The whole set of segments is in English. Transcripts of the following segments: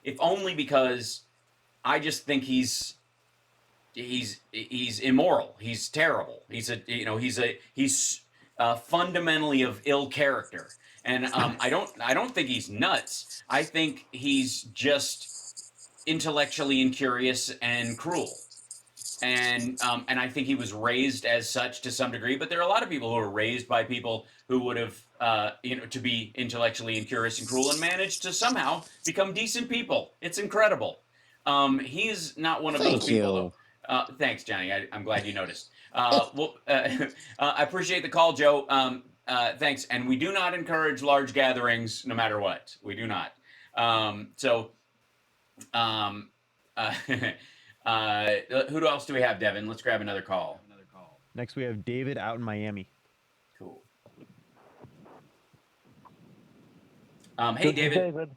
if only because I just think he's immoral. He's terrible. He's fundamentally of ill character. And I don't think he's nuts. I think he's just intellectually incurious and cruel. And I think he was raised as such to some degree. But there are a lot of people who are raised by people who would have to be intellectually incurious and cruel and managed to somehow become decent people. It's incredible. He's not one of those Thank people, you. though. Thanks, Johnny. I'm glad you noticed. I appreciate the call, Joe. Thanks. And we do not encourage large gatherings, no matter what. We do not. Um, uh, who else do we have, Devin? Let's grab another call. Next, we have David out in Miami. Cool. Hey, David.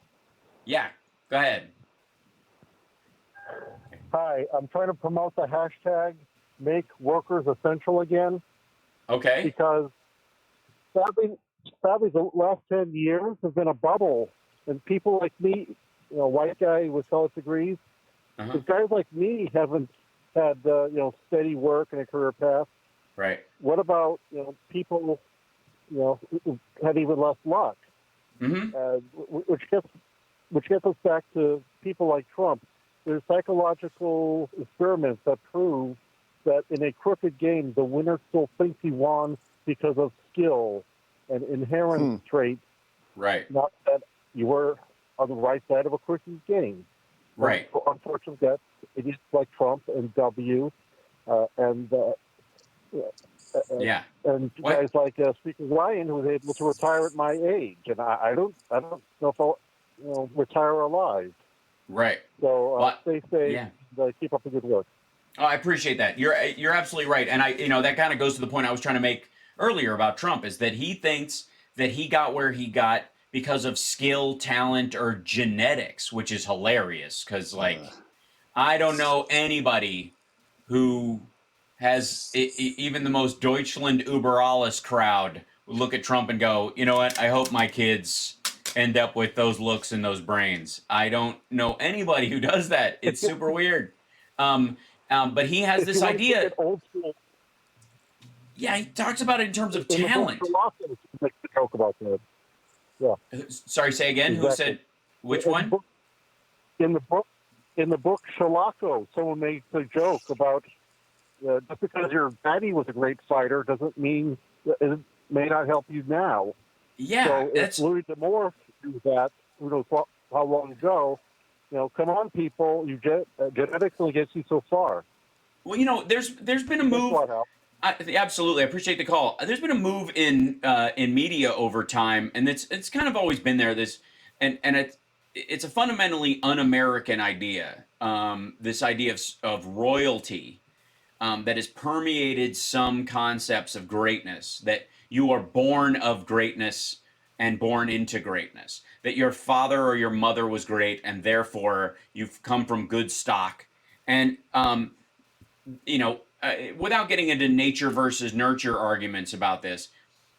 Yeah, go ahead. Hi, I'm trying to promote the hashtag Make Workers Essential again. Okay. Because sadly, the last 10 years have been a bubble, and people like me, white guy with college degrees, guys like me haven't had steady work and a career path. Right. What about people who had even less luck? Which gets us back to people like Trump. There's psychological experiments that prove that in a crooked game, the winner still thinks he won because of skill and inherent traits. Right. Not that you were on the right side of a crooked game. Right. Unfortunately, that idiots like Trump and W. And guys like Speaker Ryan, who was able to retire at my age, and I don't know if I'll retire alive. Right. So stay safe. And, keep up the good work. Oh, I appreciate that. You're absolutely right, and that kind of goes to the point I was trying to make earlier about Trump, is that he thinks that he got where he got because of skill, talent, or genetics, which is hilarious. Because I don't know anybody who has even the most Deutschland über alles crowd look at Trump and go, you know what? I hope my kids end up with those looks and those brains. I don't know anybody who does that. It's super weird. But he has this idea. Old school. Yeah, he talks about it in terms of talent. Makes a joke about that. Yeah. Sorry, say again. Exactly. Who said which one? In the book Shalako, someone made a joke about just because your daddy was a great fighter doesn't mean it may not help you now. Yeah, so if Louis D'Amour do that, who knows how long ago? Come on, people! Genetics only gets you so far. Well, there's been a move. Absolutely, I appreciate the call. There's been a move in media over time, and it's kind of always been there. It's a fundamentally un-American idea. This idea of royalty that has permeated some concepts of greatness, that you are born of greatness and born into greatness, that your father or your mother was great and therefore you've come from good stock. And without getting into nature versus nurture arguments about this,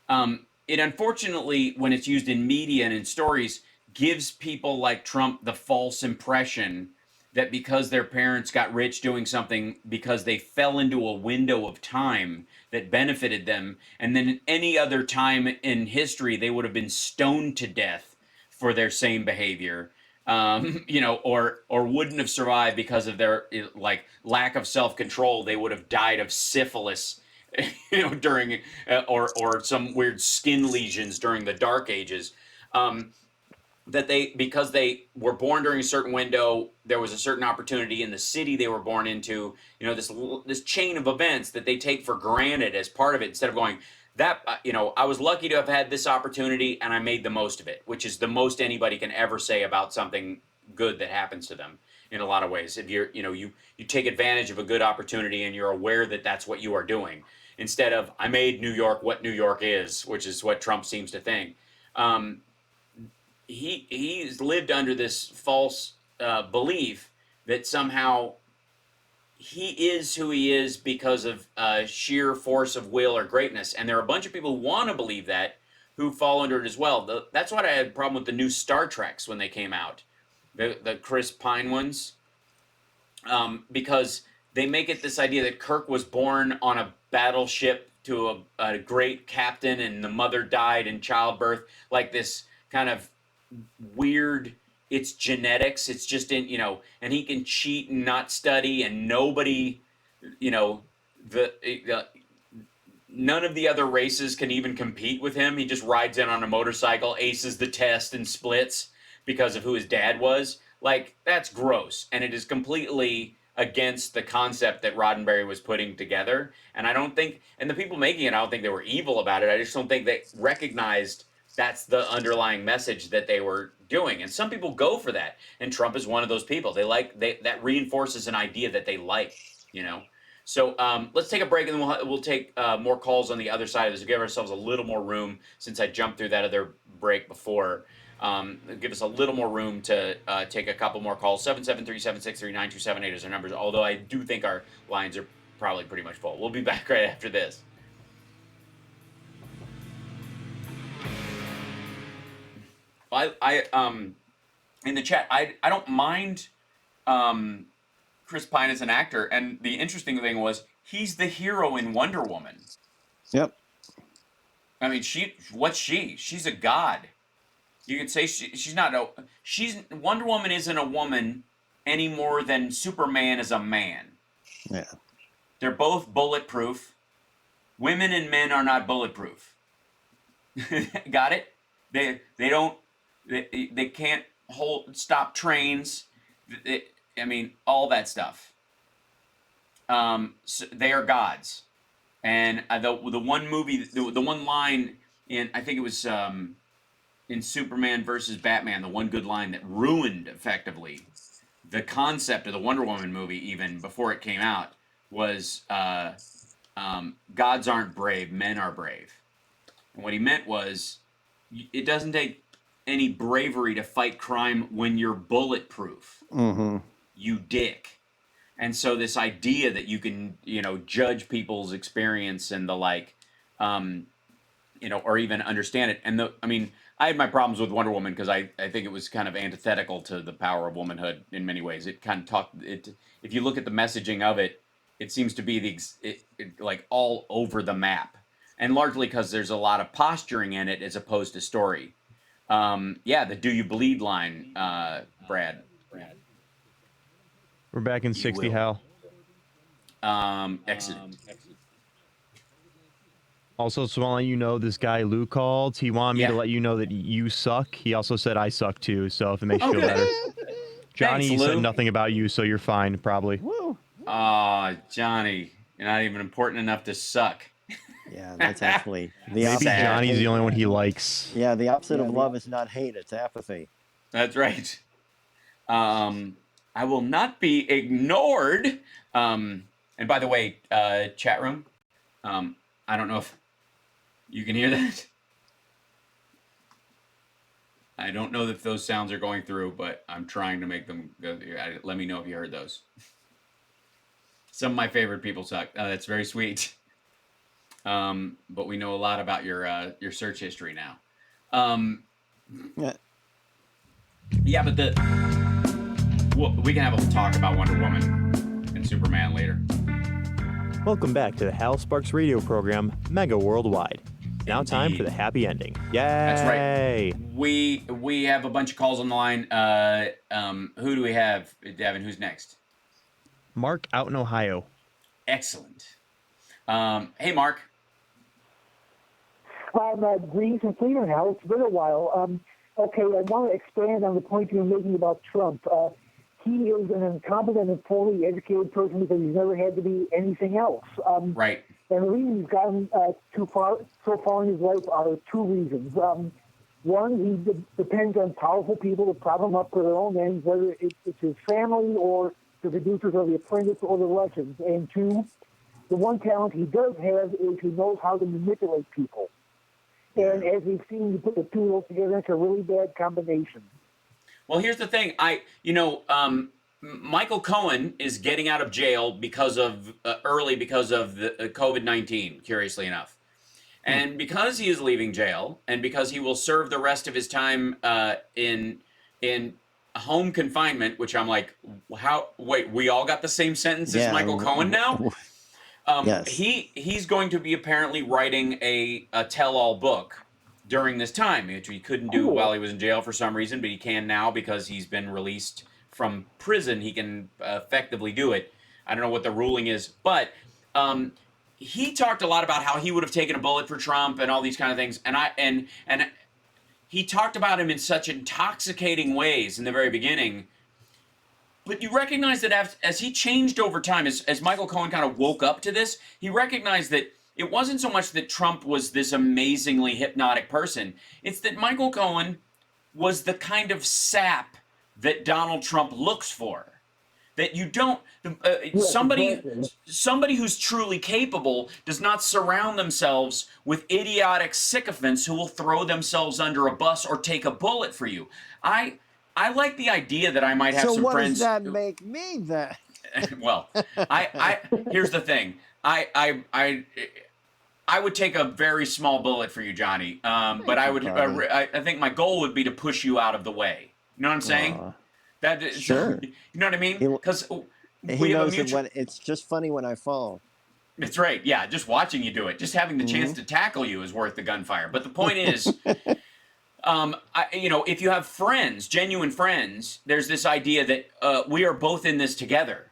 it unfortunately, when it's used in media and in stories, gives people like Trump the false impression that because their parents got rich doing something because they fell into a window of time that benefited them, and then at any other time in history they would have been stoned to death for their same behavior, or wouldn't have survived because of their lack of self-control. They would have died of syphilis, during or some weird skin lesions during the Dark Ages. Because they were born during a certain window, there was a certain opportunity in the city they were born into, this chain of events that they take for granted as part of it, instead of going, I was lucky to have had this opportunity and I made the most of it, which is the most anybody can ever say about something good that happens to them in a lot of ways. If you take advantage of a good opportunity and you're aware that that's what you are doing, instead of, I made New York what New York is, which is what Trump seems to think. He's lived under this false belief that somehow he is who he is because of sheer force of will or greatness. And there are a bunch of people who want to believe that, who fall under it as well. That's why I had a problem with the new Star Treks when they came out. the Chris Pine ones, because they make it this idea that Kirk was born on a battleship to a great captain, and the mother died in childbirth, like this kind of weird. It's genetics. It's just in, and he can cheat and not study, and nobody, the none of the other races can even compete with him. He just rides in on a motorcycle, aces the test, and splits because of who his dad was. Like, that's gross, and it is completely against the concept that Roddenberry was putting together. And I don't think, and the people making it, I don't think they were evil about it. I just don't think they recognized that's the underlying message that they were doing. And some people go for that, and Trump is one of those people. That reinforces an idea that they like, So let's take a break, and then we'll take more calls on the other side of this. We'll give ourselves a little more room, since I jumped through that other break before. Give us a little more room to take a couple more calls. 773-763-9278 is our numbers, although I do think our lines are probably pretty much full. We'll be back right after this. I in the chat, I don't mind Chris Pine as an actor, and the interesting thing was he's the hero in Wonder Woman. Yep. I mean, what's she? She's a god. You could say she's not Wonder Woman isn't a woman any more than Superman is a man. Yeah. They're both bulletproof. Women and men are not bulletproof. Got it? They can't stop trains. All that stuff. So they are gods. And the one movie, the one line in, I think it was in Superman versus Batman, the one good line that ruined effectively the concept of the Wonder Woman movie, even before it came out, was gods aren't brave, men are brave. And what he meant was, it doesn't take any bravery to fight crime when you're bulletproof. Mm-hmm. You dick. And so this idea that you can, judge people's experience and the like, or even understand it. And I had my problems with Wonder Woman because I think it was kind of antithetical to the power of womanhood in many ways. It kind of if you look at the messaging of it, it seems to be like all over the map. And largely because there's a lot of posturing in it as opposed to story. The "Do you bleed" line, Brad. We're back in 60, Hal. Excellent. Also, just want to let you know, this guy Lou called. He wanted me to let you know that you suck. He also said I suck too, so if it makes you feel better. Johnny Thanks, said nothing about you, so you're fine, probably. Woo. Johnny, you're not even important enough to suck. Yeah, that's actually the Maybe opposite. Johnny's the only one he likes. Yeah, the opposite of love is not hate, it's apathy. That's right. I will not be ignored. And by the way, chat room, I don't know if you can hear that. I don't know if those sounds are going through, but I'm trying to make them go. Let me know if you heard those. Some of my favorite people suck. That's very sweet. But we know a lot about your search history now. But we can have a talk about Wonder Woman and Superman later. Welcome back to the Hal Sparks radio program, Mega Worldwide. Now time for the happy ending. Yay! That's right. We have a bunch of calls on the line. Who do we have, Devin? Who's next? Mark out in Ohio. Excellent. Hey, Mark. Greetings from Cleveland, Hal. It's been a while. Okay, I want to expand on the point you were making about Trump. He is an incompetent and poorly educated person because he's never had to be anything else. Right. And the reason he's gotten so far in his life are two reasons. One, he depends on powerful people to prop him up for their own ends, whether it's his family or the producers or the Apprentice or the Russians. And two, the one talent he does have is he knows how to manipulate people. And as we've seen, you put the two of those together, it's a really bad combination. Well, here's the thing. Michael Cohen is getting out of jail because of the COVID-19, curiously enough. And because he is leaving jail, and because he will serve the rest of his time in home confinement, which I'm like, how? Wait, we all got the same sentence as Michael Cohen now. Yes. He's going to be apparently writing a tell-all book during this time, which he couldn't do while he was in jail for some reason, but he can now because he's been released from prison. He can effectively do it. I don't know what the ruling is, but he talked a lot about how he would have taken a bullet for Trump and all these kind of things, and he talked about him in such intoxicating ways in the very beginning. But you recognize that as he changed over time, as Michael Cohen kind of woke up to this, he recognized that it wasn't so much that Trump was this amazingly hypnotic person. It's that Michael Cohen was the kind of sap that Donald Trump looks for. That you don't, somebody who's truly capable does not surround themselves with idiotic sycophants who will throw themselves under a bus or take a bullet for you. I like the idea that I might have some friends. So what does that make me then? Well, here's the thing. I would take a very small bullet for you, Johnny. But I would. I think my goal would be to push you out of the way. You know what I'm saying? Sure. You know what I mean? Because he knows that when it's just funny when I fall. That's right. Yeah, just watching you do it, just having the chance to tackle you is worth the gunfire. But the point is, if you have friends, genuine friends, there's this idea that we are both in this together.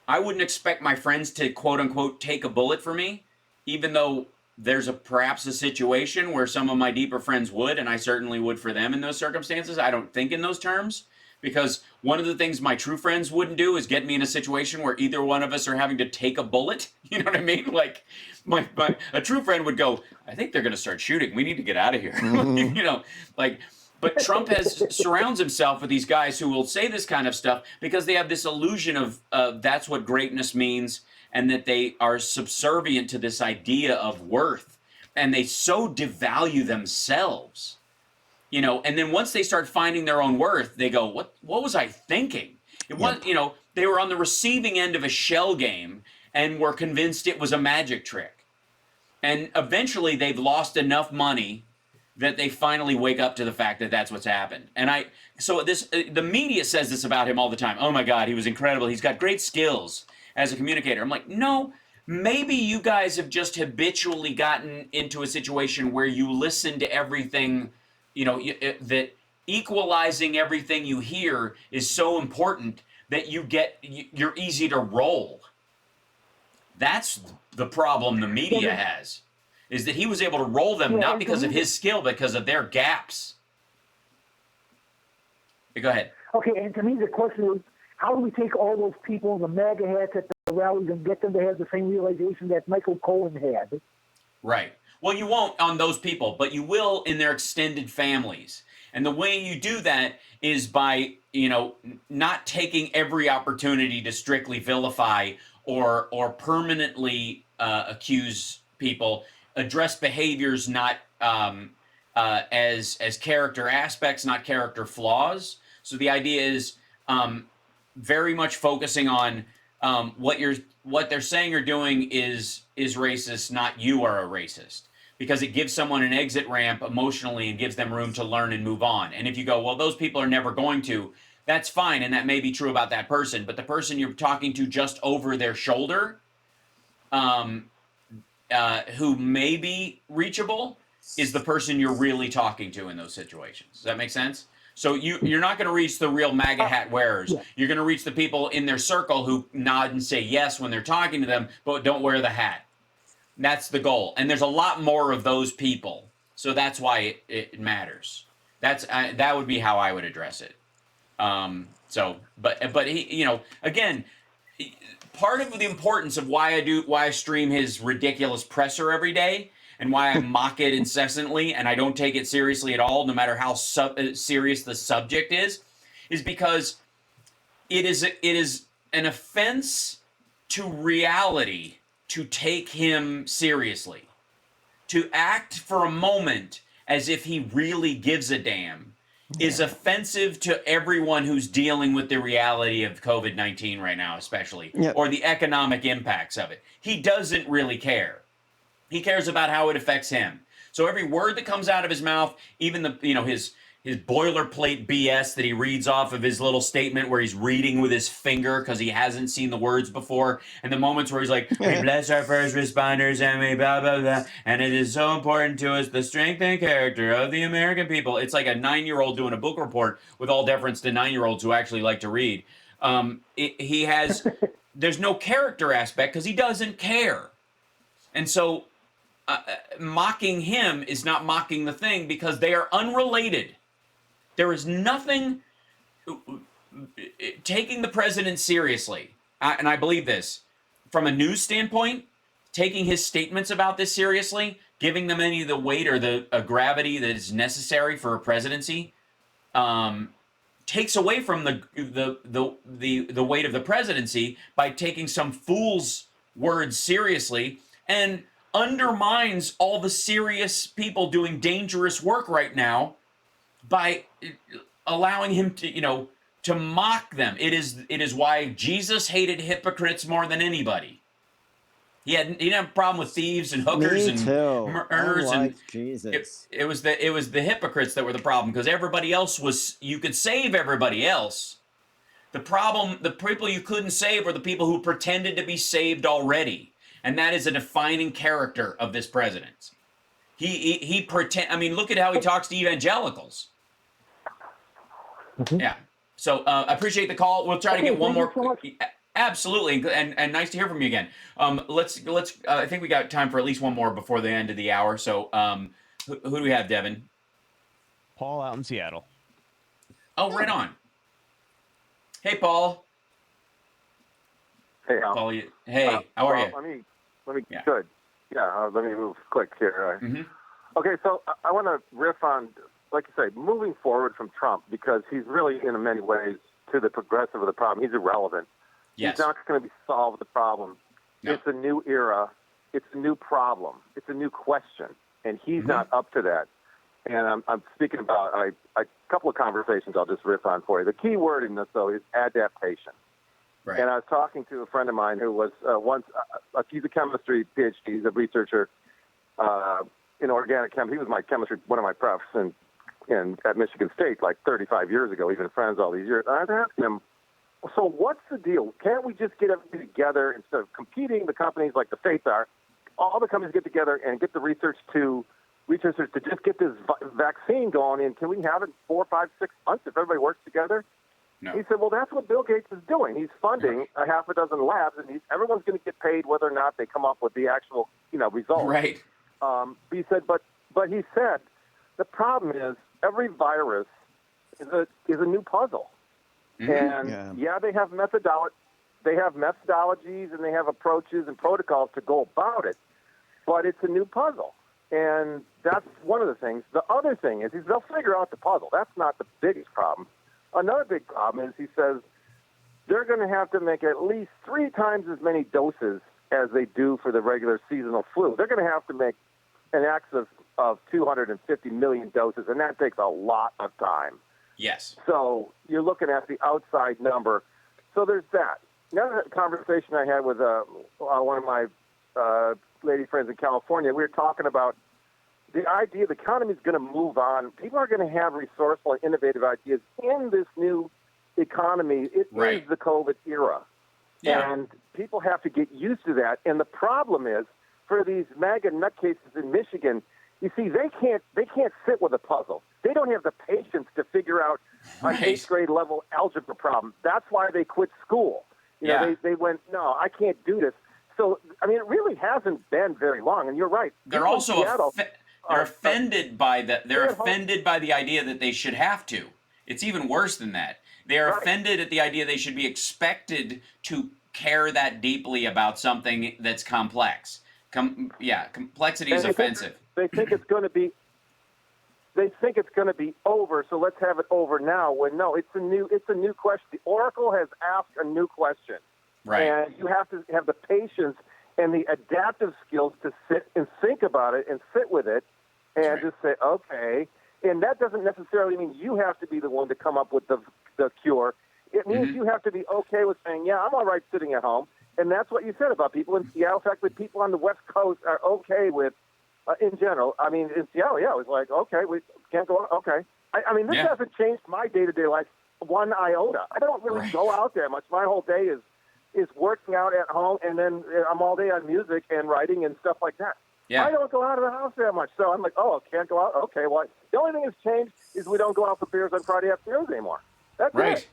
I wouldn't expect my friends to quote unquote take a bullet for me, even though there's perhaps a situation where some of my deeper friends would, and I certainly would for them in those circumstances. I don't think in those terms. Because one of the things my true friends wouldn't do is get me in a situation where either one of us are having to take a bullet. You know what I mean? Like, a true friend would go, I think they're going to start shooting. We need to get out of here. But Trump surrounds himself with these guys who will say this kind of stuff because they have this illusion of that's what greatness means, and that they are subservient to this idea of worth. And they so devalue themselves. And then once they start finding their own worth, they go, what was I thinking? It was, they were on the receiving end of a shell game and were convinced it was a magic trick. And eventually they've lost enough money that they finally wake up to the fact that that's what's happened. And the media says this about him all the time. Oh my God, he was incredible. He's got great skills as a communicator. I'm like, no, maybe you guys have just habitually gotten into a situation where you listen to everything. That equalizing everything you hear is so important that you're easy to roll. That's the problem the media has, is that he was able to roll them not because of his skill, but because of their gaps. Go ahead. Okay, and to me the question is, how do we take all those people in the MAGA hats at the rallies and get them to have the same realization that Michael Cohen had? Right. Well, you won't on those people, but you will in their extended families. And the way you do that is by, not taking every opportunity to strictly vilify or permanently accuse people, address behaviors not as character aspects, not character flaws. So the idea is very much focusing on what they're saying or doing is racist, not you are a racist. Because it gives someone an exit ramp emotionally and gives them room to learn and move on. And if you go, well, those people are never going to, that's fine, and that may be true about that person. But the person you're talking to just over their shoulder, who may be reachable, is the person you're really talking to in those situations. Does that make sense? So you're not going to reach the real MAGA hat wearers. Yeah. You're going to reach the people in their circle who nod and say yes when they're talking to them, but don't wear the hat. That's the goal. And there's a lot more of those people. So that's why it matters. That would be how I would address it. But he, again, part of the importance of why I stream his ridiculous presser every day and why I mock it incessantly and I don't take it seriously at all, no matter how serious the subject is because it is an offense to reality to take him seriously, to act for a moment as if he really gives a damn is offensive to everyone who's dealing with the reality of COVID-19 right now, especially, or the economic impacts of it. He doesn't really care. He cares about how it affects him. So every word that comes out of his mouth, even boilerplate BS that he reads off of his little statement where he's reading with his finger because he hasn't seen the words before, and the moments where he's like, we bless our first responders and we blah, blah, blah, and it is so important to us, the strength and character of the American people. It's like a 9-year-old doing a book report, with all deference to 9-year-olds who actually like to read. He has, there's no character aspect because he doesn't care. And so mocking him is not mocking the thing because they are unrelated. There is nothing taking the president seriously, and I believe this, from a news standpoint, taking his statements about this seriously, giving them any of the weight or the gravity that is necessary for a presidency, takes away from the weight of the presidency by taking some fool's words seriously, and undermines all the serious people doing dangerous work right now by allowing him to, to mock them. It is why Jesus hated hypocrites more than anybody. He didn't have a problem with thieves and hookers and murderers, and Jesus. It was the hypocrites that were the problem, because everybody else was, you could save everybody else. The problem, the people you couldn't save were the people who pretended to be saved already, and that is a defining character of this president. He pretend. I mean, look at how he talks to evangelicals. Mm-hmm. Yeah. So I appreciate the call. We'll try to get one more. Absolutely, and nice to hear from you again. Let's. I think we got time for at least one more before the end of the hour. So, who do we have, Devin? Paul out in Seattle. Oh, right on. Hey, Paul. Hey, Al. Paul. Hey, how are you? Let me. Yeah. Good. Yeah. Let me move quick here. Mm-hmm. Okay, so I want to riff on, like you say, moving forward from Trump, because he's really, in many ways, to the progressive of the problem, he's irrelevant. Yes. He's not going to solve the problem. No. It's a new era. It's a new problem. It's a new question, and he's not up to that. And I'm speaking about a couple of conversations I'll just riff on for you. The key word in this, though, is adaptation. Right. And I was talking to a friend of mine who was he's a chemistry PhD. He's a researcher in organic chem. He was one of my profs at Michigan State like 35 years ago. We've been friends all these years. And I was asking him, so what's the deal? Can't we just get everybody together instead of competing? The companies like the states are, all the companies get together and get the researchers to just get this vaccine going. And can we have it in 4, 5, 6 months if everybody works together? No. He said, well, that's what Bill Gates is doing. He's funding a half a dozen labs, and everyone's going to get paid whether or not they come up with the actual, results. Right. He said, but he said, the problem is every virus is a new puzzle. Mm-hmm. And they have methodologies and they have approaches and protocols to go about it, but it's a new puzzle. And that's one of the things. The other thing is they'll figure out the puzzle. That's not the biggest problem. Another big problem is, he says, they're going to have to make at least 3 times as many doses as they do for the regular seasonal flu. They're going to have to make an excess of 250 million doses, and that takes a lot of time. Yes. So you're looking at the outside number. So there's that. Another conversation I had with one of my lady friends in California, we were talking about the idea the economy is going to move on. People are going to have resourceful and innovative ideas in this new economy. It is the COVID era. Yeah. And people have to get used to that. And the problem is, for these MAGA nutcases in Michigan, you see, they can't sit with a puzzle. They don't have the patience to figure out an 8th grade level algebra problem. That's why they quit school. They went, no, I can't do this. So, I mean, it really hasn't been very long. And you're right. They're also they're offended by that. They're offended by the idea that they should have to. It's even worse than that. They are offended at the idea they should be expected to care that deeply about something that's complex. Complexity is offensive. They think it's going to be. They think it's going to be over, so let's have it over now. When no, it's a new question. The Oracle has asked a new question, and you have to have the patience and the adaptive skills to sit and think about it and sit with it, and just say, okay. And that doesn't necessarily mean you have to be the one to come up with the cure. It means you have to be okay with saying, yeah, I'm all right sitting at home. And that's what you said about people in Seattle. In fact, the people on the West Coast are okay with, in general. I mean, in Seattle, it was like, okay, we can't go on. Okay. I mean, this hasn't changed my day-to-day life one iota. I don't really go out that much. My whole day is working out at home, and then I'm all day on music and writing and stuff like that. Yeah. I don't go out of the house that much, so I'm like, oh, can't go out? Okay, well, the only thing that's changed is we don't go out for beers on Friday afternoons anymore. That's it.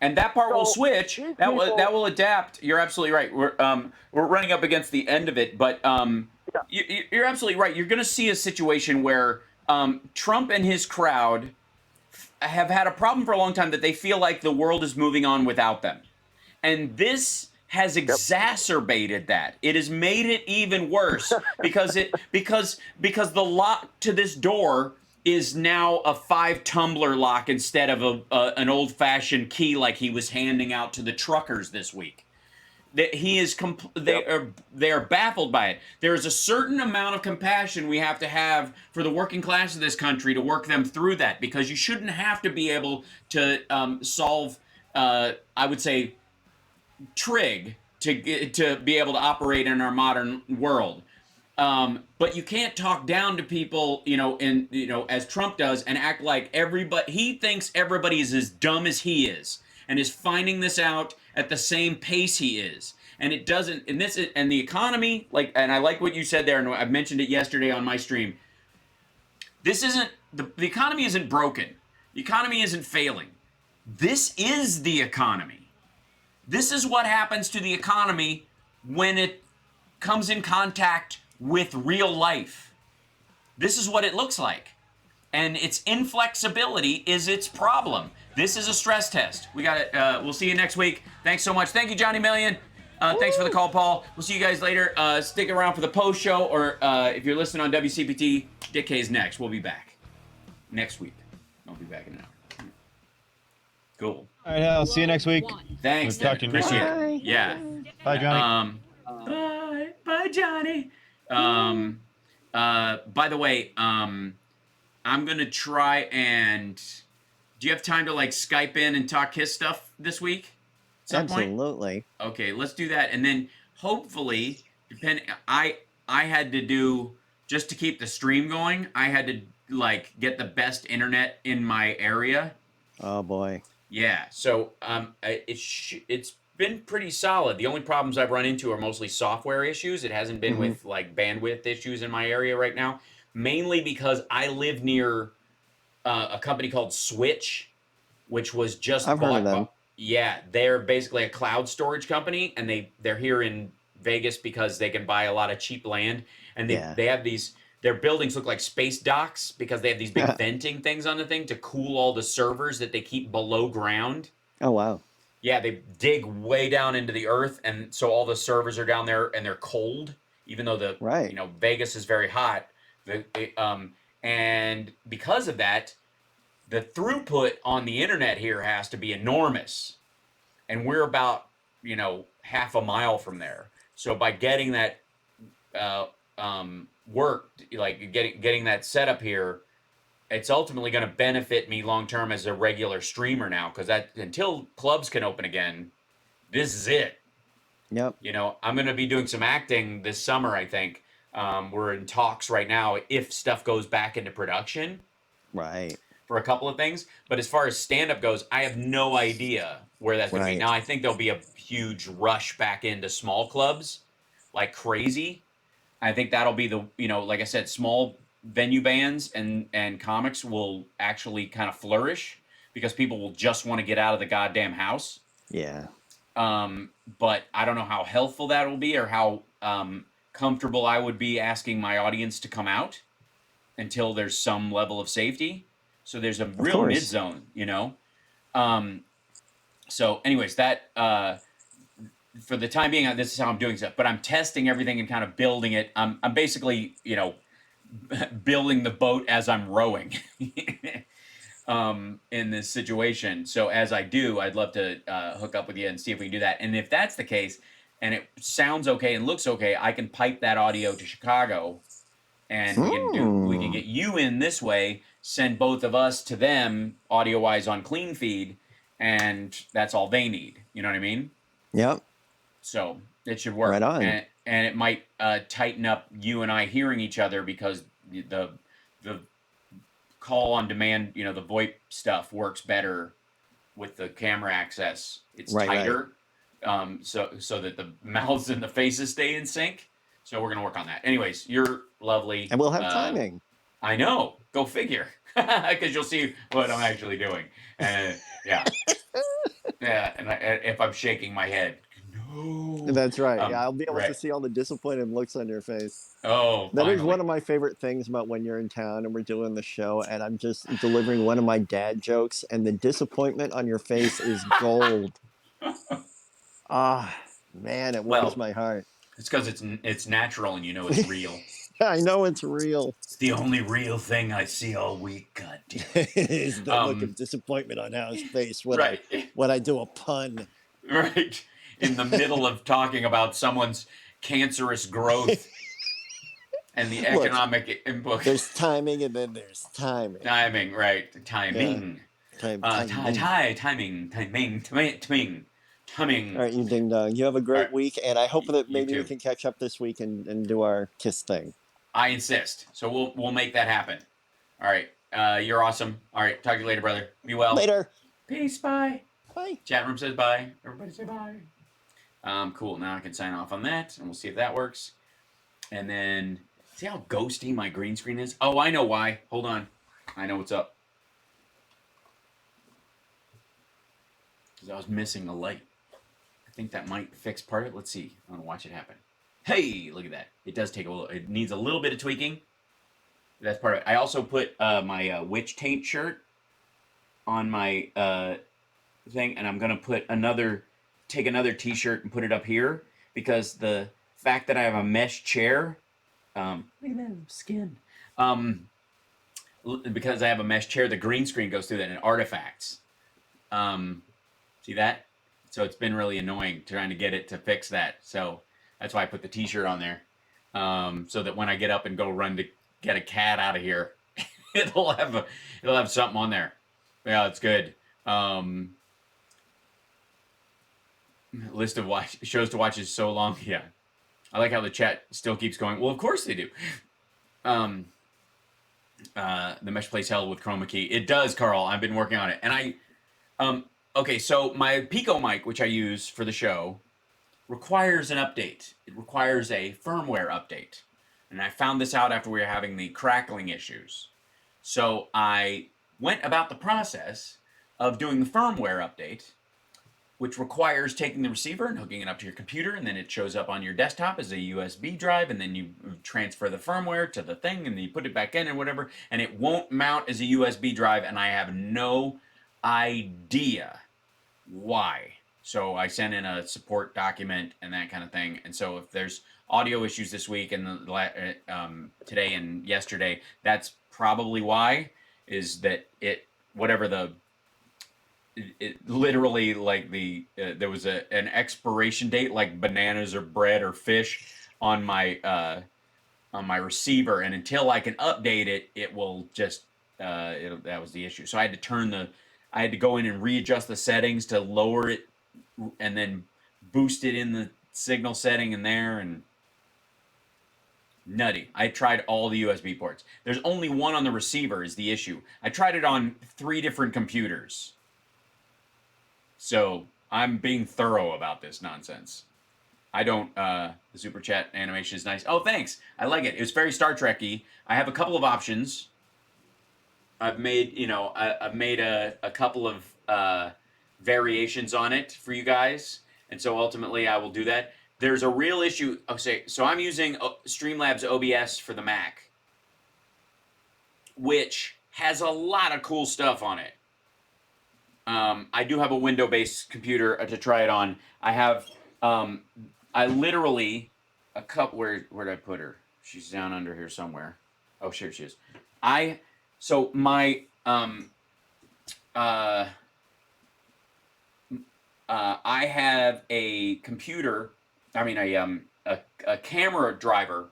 And that part will switch. That will adapt. You're absolutely right. We're running up against the end of it, but you're absolutely right. You're going to see a situation where Trump and his crowd have had a problem for a long time that they feel like the world is moving on without them. And this has exacerbated that. It has made it even worse because the lock to this door is now a 5-tumbler lock instead of an old-fashioned key like he was handing out to the truckers this week. That he is they are baffled by it. There is a certain amount of compassion we have to have for the working class of this country to work them through that, because you shouldn't have to be able to solve, I would say, trig to be able to operate in our modern world. But you can't talk down to people, as Trump does, and act like he thinks everybody is as dumb as he is, and is finding this out at the same pace he is. And it doesn't, and the economy, and I like what you said there, and I mentioned it yesterday on my stream. This isn't, the economy isn't broken. The economy isn't failing. This is the economy. This is what happens to the economy when it comes in contact with real life. This is what it looks like. And its inflexibility is its problem. This is a stress test. We got it. We'll see you next week. Thanks so much. Thank you, Johnny Million. Thanks for the call, Paul. We'll see you guys later. Stick around for the post show, or if you're listening on WCPT, Dick K's next. We'll be back next week. I'll be back in an hour. Cool. All right, I'll see you next week. Thanks. Talk to you Appreciate it. Yeah. Bye, Johnny. Bye, Johnny. By the way, I'm gonna try and. Do you have time to Skype in and talk his stuff this week? Absolutely. Okay, let's do that, and then hopefully, I had to do, just to keep the stream going, I had to get the best internet in my area. Oh boy. Yeah. So it's been pretty solid. The only problems I've run into are mostly software issues. It hasn't been with bandwidth issues in my area right now, mainly because I live near a company called Switch, which was just I've heard of them. Yeah, they're basically a cloud storage company, and they're here in Vegas because they can buy a lot of cheap land, and they have their buildings look like space docks because they have these big venting things on the thing to cool all the servers that they keep below ground. Oh wow. Yeah, they dig way down into the earth, and so all the servers are down there and they're cold, even though Vegas is very hot. And because of that, the throughput on the internet here has to be enormous. And we're about, half a mile from there. So by getting that worked, getting that set up here, it's ultimately going to benefit me long term as a regular streamer now, because until clubs can open again, this is it. Yep. I'm going to be doing some acting this summer, I think. We're in talks right now if stuff goes back into production. Right. For a couple of things. But as far as stand-up goes, I have no idea where that's going to be. Now, I think there'll be a huge rush back into small clubs like crazy. I think that'll be the, like I said, small venue bands and comics will actually kind of flourish because people will just want to get out of the goddamn house. Yeah. But I don't know how helpful that will be or how comfortable I would be asking my audience to come out until there's some level of safety. So there's a real mid-zone, So anyways, that for the time being, this is how I'm doing stuff. But I'm testing everything and kind of building it. I'm basically, building the boat as I'm rowing in this situation. So as I do, I'd love to hook up with you and see if we can do that. And if that's the case, and it sounds okay and looks okay, I can pipe that audio to Chicago, and we can get you in this way. Send both of us to them audio-wise on clean feed, and that's all they need. You know what I mean? Yep. So it should work. Right on. And it might tighten up you and I hearing each other because the call on demand, the VoIP stuff works better with the camera access. It's tighter, so that the mouths and the faces stay in sync. So we're gonna work on that. Anyways, you're lovely, and we'll have timing. I know. Go figure, because you'll see what I'm actually doing. Yeah, yeah. And if I'm shaking my head, no. That's right. I'll be able to see all the disappointed looks on your face. Oh, that is one of my favorite things about when you're in town and we're doing the show, and I'm just delivering one of my dad jokes, and the disappointment on your face is gold. Man, it warms my heart. It's because it's natural, and it's real. I know it's real. It's the only real thing I see all week. God damn it. Is the look of disappointment on Hal's face when I do a pun. Right. In the middle of talking about someone's cancerous growth and the economic input. There's timing, and then there's timing. Timing, right. Timing. Timing. All right, you ding dong. You have a great week, and I hope that maybe we can catch up this week and do our kiss thing. I insist. So we'll make that happen. All right. You're awesome. All right. Talk to you later, brother. Be well. Later. Peace. Bye. Bye. Chat room says bye. Everybody say bye. Cool. Now I can sign off on that, and we'll see if that works. And then, see how ghosty my green screen is? Oh, I know why. Hold on. I know what's up. Because I was missing a light. I think that might fix part of it. Let's see. I'm going to watch it happen. Hey, look at that. It does take a little, it needs a little bit of tweaking. That's part of it. I also put my witch taint shirt on my thing, and I'm going to put take another t-shirt and put it up here, because the fact that I have a mesh chair, look at that skin. Because I have a mesh chair, the green screen goes through that and artifacts. See that? So it's been really annoying trying to get it to fix that. So that's why I put the t-shirt on there. So that when I get up and go run to get a cat out of here, it'll have something on there. Yeah, it's good. List of shows to watch is so long. Yeah. I like how the chat still keeps going. Well, of course they do. The mesh plays hell with chroma key. It does, Carl. I've been working on it. And okay, so my Pico mic, which I use for the show, requires an update. It requires a firmware update. And I found this out after we were having the crackling issues. So I went about the process of doing the firmware update, which requires taking the receiver and hooking it up to your computer, and then it shows up on your desktop as a USB drive, and then you transfer the firmware to the thing, and then you put it back in and whatever, and it won't mount as a USB drive, and I have no idea why. So I sent in a support document and that kind of thing, and so if there's audio issues this week and today and yesterday, that's probably why, is that it literally, like there was an expiration date, like bananas or bread or fish, on my receiver, and until I can update it, it will just that was the issue. So I had to go in and readjust the settings to lower it, and then boost it in the signal setting in there, and nutty. I tried all the USB ports. There's only one on the receiver is the issue. I tried it on 3 different computers. So I'm being thorough about this nonsense. I don't, the super chat animation is nice. Oh, thanks. I like it. It was very Star Trek-y. I have a couple of options. I've made a couple of variations on it for you guys. And so ultimately I will do that. There's a real issue. So I'm using Streamlabs OBS for the Mac, which has a lot of cool stuff on it. I do have a window-based computer to try it on. I have, I literally, where did I put her? She's down under here somewhere. Oh, here she is. I have a computer, a camera driver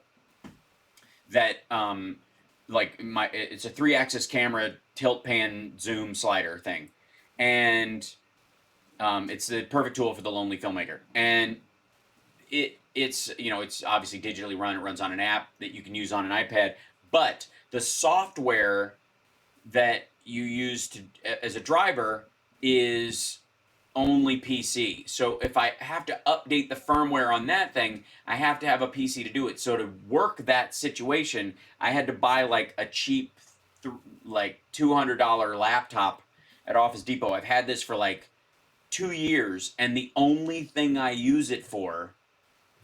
that, it's a 3-axis camera tilt pan zoom slider thing. And it's the perfect tool for the lonely filmmaker. And it's obviously digitally run. It runs on an app that you can use on an iPad. But the software that you use as a driver is only PC. So if I have to update the firmware on that thing, I have to have a PC to do it. So to work that situation, I had to buy like a cheap, like $200 laptop at Office Depot. I've had this for like 2 years, and the only thing I use it for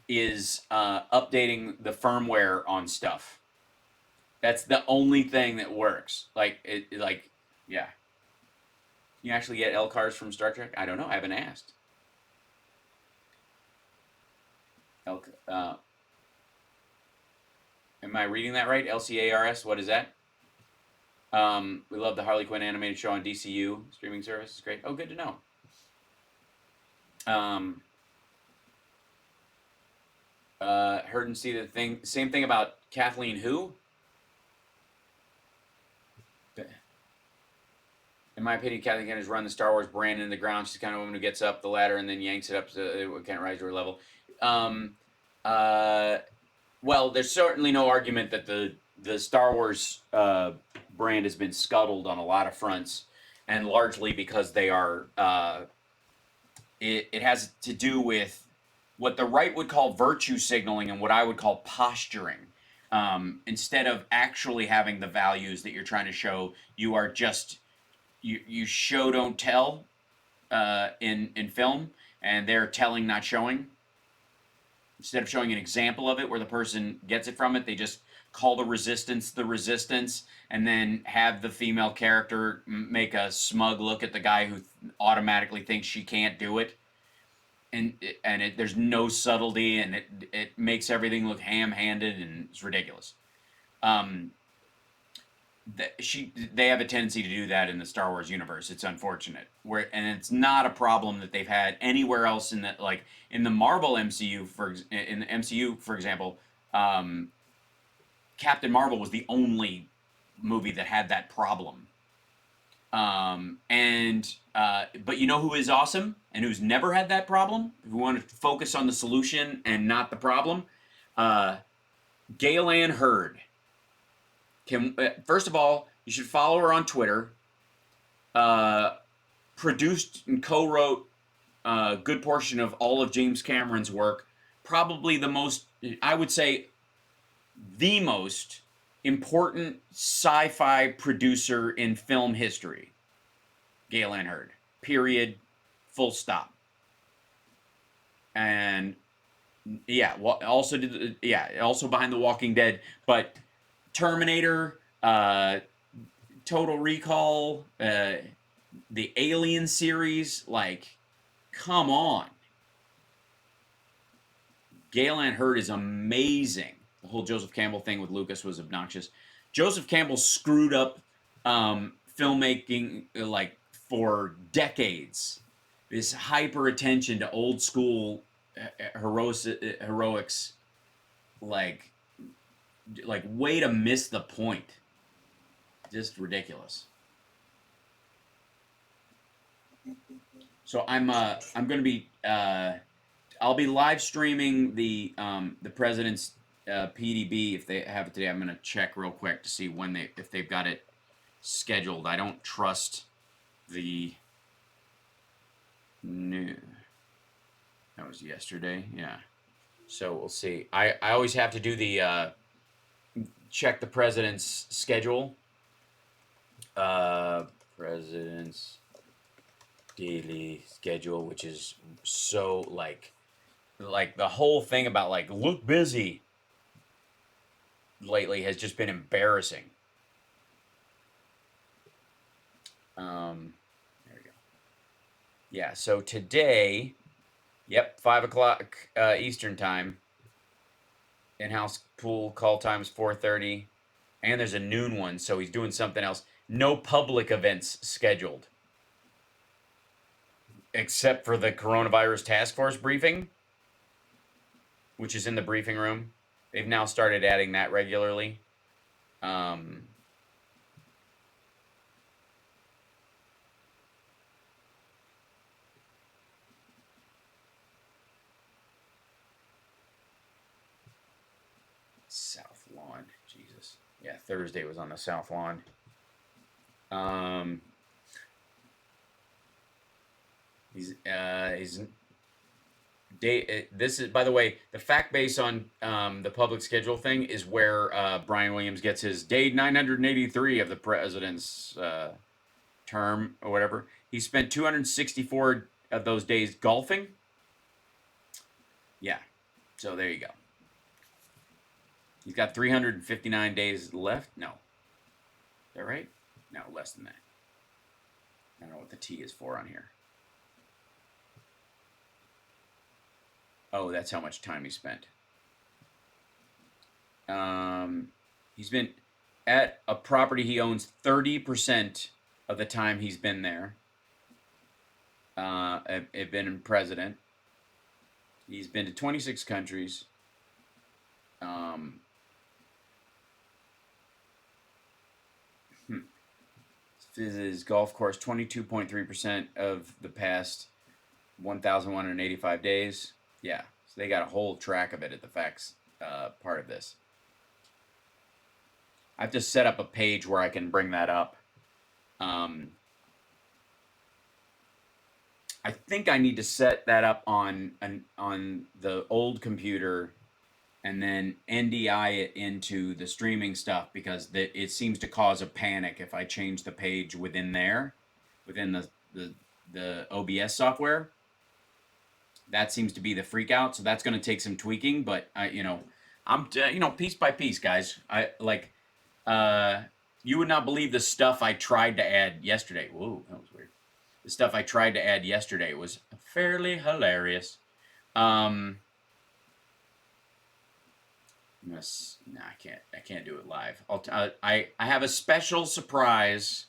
is updating the firmware on stuff. That's the only thing that works. Like yeah. You actually get LCARs from Star Trek? I don't know. I haven't asked. Am I reading that right? LCARS. What is that? We love the Harley Quinn animated show on DCU streaming service. It's great. Oh, good to know. Heard and see the thing. Same thing about Kathleen who? In my opinion, Kathleen Kennedy's run the Star Wars brand into the ground. She's the kind of woman who gets up the ladder and then yanks it up so it can't rise to her level. Well, there's certainly no argument that the Star Wars brand has been scuttled on a lot of fronts, and largely because they are. It has to do with what the right would call virtue signaling and what I would call posturing. Instead of actually having the values that you're trying to show, you are just you show don't tell in film, and they're telling not showing. Instead of showing an example of it where the person gets it from it, they just call the resistance, and then have the female character make a smug look at the guy who automatically thinks she can't do it. And there's no subtlety, and it makes everything look ham-handed, and it's ridiculous. They have a tendency to do that in the Star Wars universe. It's unfortunate. And it's not a problem that they've had anywhere else in the, like in the Marvel MCU in the MCU, for example. Captain Marvel was the only movie that had that problem. But you know who is awesome and who's never had that problem? Who want to focus on the solution and not the problem? Gail Ann Hurd. First of all, you should follow her on Twitter. Produced and co-wrote a good portion of all of James Cameron's work. Probably the most, I would say, the most important sci-fi producer in film history. Gail Ann Hurd. Period. Full stop. And yeah, also behind The Walking Dead, but Terminator, Total Recall, the Alien series, like, come on. Gail Ann Hurd is amazing. The whole Joseph Campbell thing with Lucas was obnoxious. Joseph Campbell screwed up filmmaking like for decades. This hyper attention to old school heroics, like way to miss the point. Just ridiculous. So I'm going to be I'll be live streaming the president's PDB if they have it today. I'm going to check real quick to see if they've got it scheduled. I don't trust the new. That was yesterday. Yeah. So we'll see. I always have to do the check the president's schedule. President's daily schedule, which is so like the whole thing about like look busy lately has just been embarrassing. There we go. Yeah, so today, 5 o'clock Eastern time. In-house pool call time is 4:30, and there's a noon one, so he's doing something else. No public events scheduled, except for the coronavirus task force briefing, which is in the briefing room. They've now started adding that regularly. South Lawn, Jesus. Yeah, Thursday was on the South Lawn. He's this is, by the way, the fact base on the public schedule thing is where Brian Williams gets his day 983 of the president's term or whatever. He spent 264 of those days golfing. Yeah, so there you go. He's got 359 days left. No, is that right? No, less than that. I don't know what the T is for on here. Oh, that's how much time he spent. He's been at a property he owns 30% of the time he's been there. I've been president. He's been to 26 countries. His golf course 22.3% of the past 1,185 days. Yeah, so they got a whole track of it at the facts part of this. I have to set up a page where I can bring that up. I think I need to set that up on the old computer and then NDI it into the streaming stuff, because it seems to cause a panic if I change the page within there, within the OBS software. That seems to be the freak out, so that's going to take some tweaking. But I'm piece by piece, guys. You would not believe the stuff I tried to add yesterday. Whoa, that was weird. The stuff I tried to add yesterday was fairly hilarious. No, I can't do it live. I have a special surprise,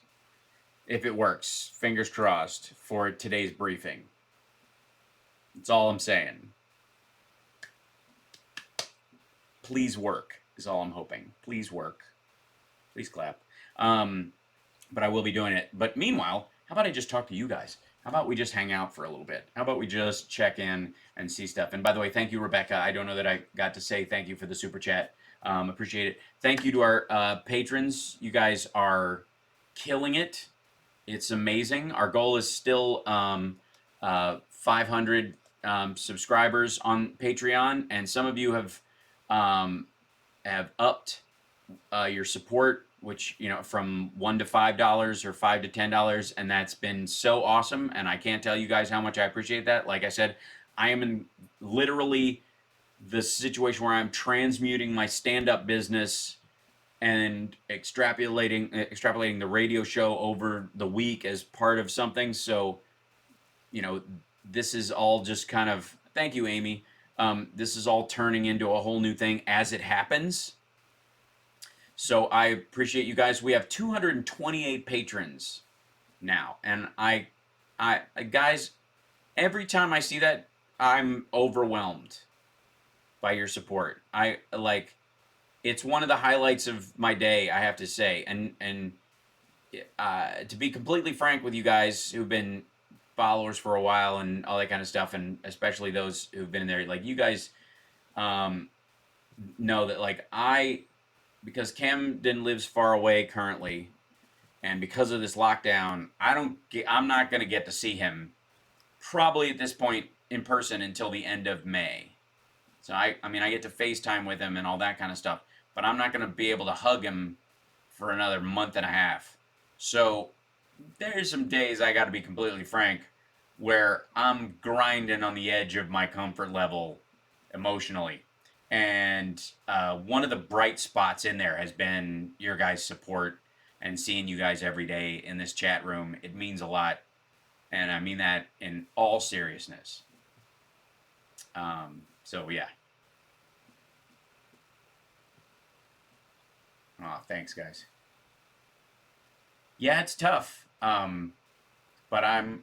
if it works. Fingers crossed, for today's briefing. That's all I'm saying. Please work is all I'm hoping. Please work. Please clap. But I will be doing it. But meanwhile, how about I just talk to you guys? How about we just hang out for a little bit? How about we just check in and see stuff? And by the way, thank you, Rebecca. I don't know that I got to say thank you for the super chat. Appreciate it. Thank you to our patrons. You guys are killing it. It's amazing. Our goal is still 500 subscribers on Patreon, and some of you have upped your support, which, from $1 to $5 or $5 to $10, and that's been so awesome. And I can't tell you guys how much I appreciate that. Like I said, I am in literally the situation where I'm transmuting my stand-up business and extrapolating the radio show over the week as part of something. So, this is all just kind of, thank you, Amy. This is all turning into a whole new thing as it happens. So I appreciate you guys. We have 228 patrons now. And I guys, every time I see that, I'm overwhelmed by your support. It's one of the highlights of my day, I have to say. And to be completely frank with you guys who've been followers for a while and all that kind of stuff, and especially those who've been in there, you guys know that because Camden lives far away currently, and because of this lockdown, I'm not going to get to see him probably at this point in person until the end of May. So I get to FaceTime with him and all that kind of stuff, but I'm not going to be able to hug him for another month and a half. So there's some days, I got to be completely frank, where I'm grinding on the edge of my comfort level emotionally. And one of the bright spots in there has been your guys' support and seeing you guys every day in this chat room. It means a lot. And I mean that in all seriousness. So, yeah. Oh, thanks, guys. Yeah, it's tough. But I'm,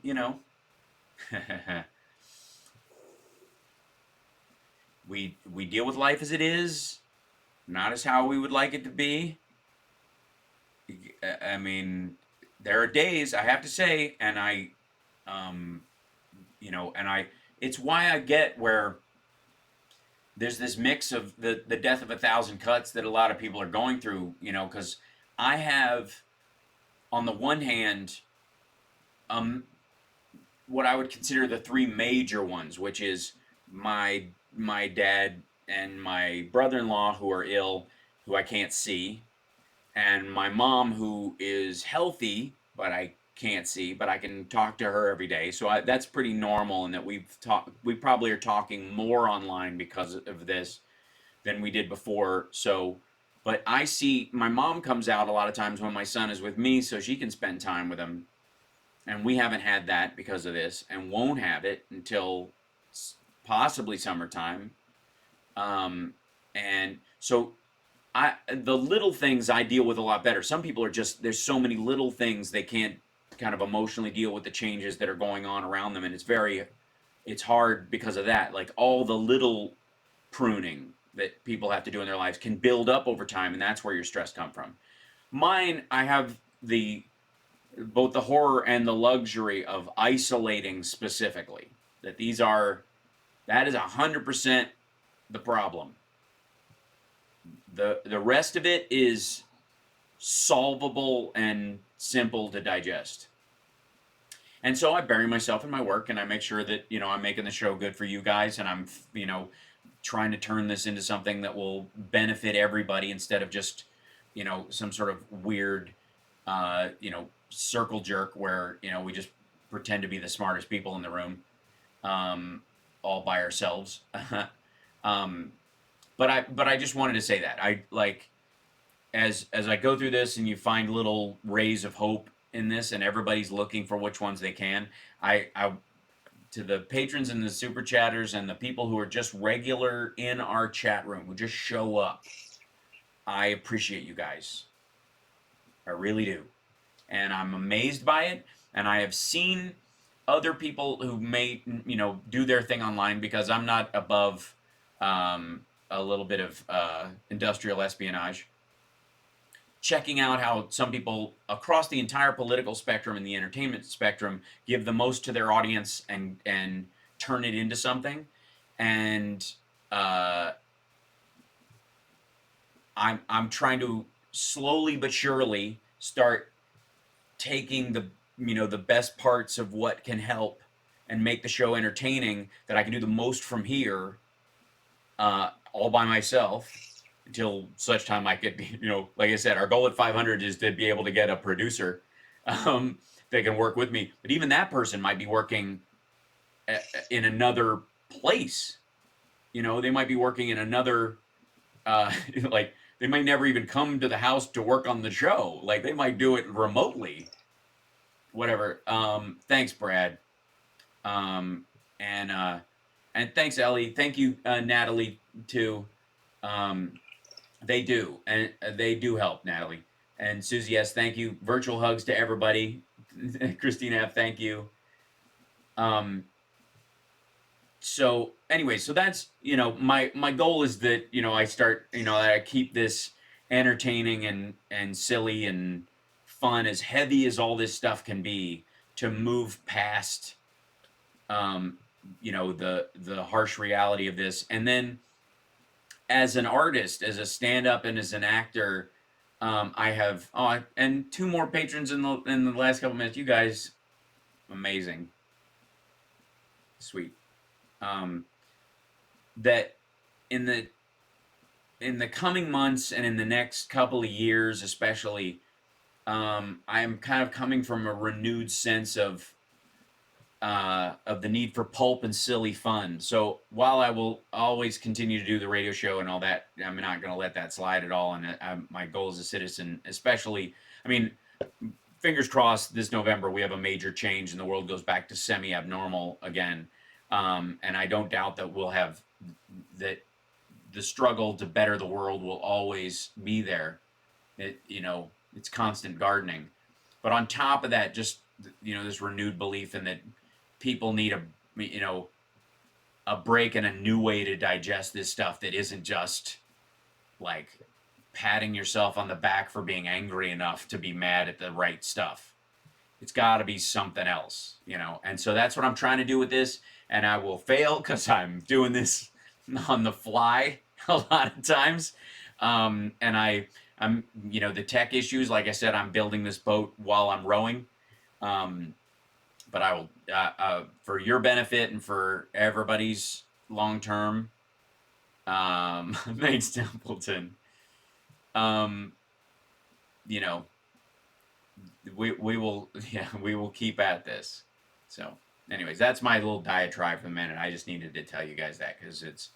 we deal with life as it is, not as how we would like it to be. I mean, there are days, I have to say, and it's why I get where there's this mix of the death of 1,000 cuts that a lot of people are going through, because I have on the one hand, what I would consider the three major ones, which is my dad and my brother-in-law who are ill, who I can't see, and my mom who is healthy, but I can't see, but I can talk to her every day. So that's pretty normal, and that we probably are talking more online because of this than we did before. So, but I see my mom comes out a lot of times when my son is with me, so she can spend time with him. And we haven't had that because of this, and won't have it until possibly summertime. And so the little things I deal with a lot better. Some people are just, there's so many little things they can't kind of emotionally deal with the changes that are going on around them, and it's hard because of that. Like all the little pruning that people have to do in their lives can build up over time, and that's where your stress come from. Mine, I have both the horror and the luxury of isolating specifically. That that is 100% the problem. The rest of it is solvable and simple to digest. And so I bury myself in my work, and I make sure that, I'm making the show good for you guys, and I'm, trying to turn this into something that will benefit everybody instead of just, some sort of weird, circle jerk where, we just pretend to be the smartest people in the room, all by ourselves. But I just wanted to say that as I go through this and you find little rays of hope in this, and everybody's looking for which ones they can, I to the patrons and the super chatters and the people who are just regular in our chat room, who just show up, I appreciate you guys. I really do. And I'm amazed by it. And I have seen other people who may, do their thing online, because I'm not above a little bit of industrial espionage. Checking out how some people across the entire political spectrum and the entertainment spectrum give the most to their audience and turn it into something. And I'm trying to slowly but surely start taking the best parts of what can help and make the show entertaining, that I can do the most from here, all by myself, until such time I could be, like I said, our goal at 500 is to be able to get a producer that can work with me. But even that person might be working in another place. They might be working in another, like they might never even come to the house to work on the show. Like they might do it remotely. Whatever. Thanks, Brad. And thanks, Ellie. Thank you, Natalie, too. They do, and they do help, Natalie. And Susie, yes, thank you. Virtual hugs to everybody. Christina F., thank you. So anyway, so that's, my goal is that, I start, I keep this entertaining and silly and fun, as heavy as all this stuff can be, to move past, the harsh reality of this. And then, as an artist, as a stand-up, and as an actor, I have and two more patrons in the last couple minutes. You guys, amazing, sweet. That in the coming months and in the next couple of years, especially, I am kind of coming from a renewed sense of the need for pulp and silly fun. So while I will always continue to do the radio show and all that, I'm not going to let that slide at all. And my goal as a citizen, especially, fingers crossed, this November we have a major change and the world goes back to semi-abnormal again. And I don't doubt that we'll have that. The struggle to better the world will always be there. It's constant gardening. But on top of that, just, this renewed belief in that people need a break and a new way to digest this stuff that isn't just like patting yourself on the back for being angry enough to be mad at the right stuff. It's got to be something else, and so that's what I'm trying to do with this. And I will fail because I'm doing this on the fly a lot of times, and I'm I'm, the tech issues, like I said, I'm building this boat while I'm rowing. But I will, for your benefit and for everybody's long term, thanks, Templeton. You know, we will, we will keep at this. So, anyways, that's my little diatribe for the minute. I just needed to tell you guys that because it's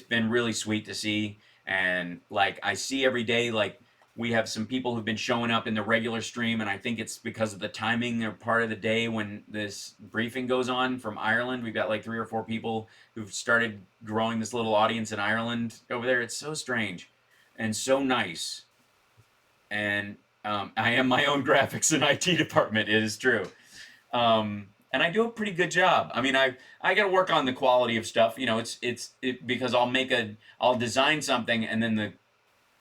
been really sweet to see, and like I see every day, like we have some people who've been showing up in the regular stream, and I think it's because of the timing or part of the day when this briefing goes on from Ireland. We've got like 3 or 4 people who've started growing this little audience in Ireland over there. It's so strange and so nice. And I am my own graphics and IT department. It is true. And I do a pretty good job. I mean, I got to work on the quality of stuff. It's because I'll design something, and then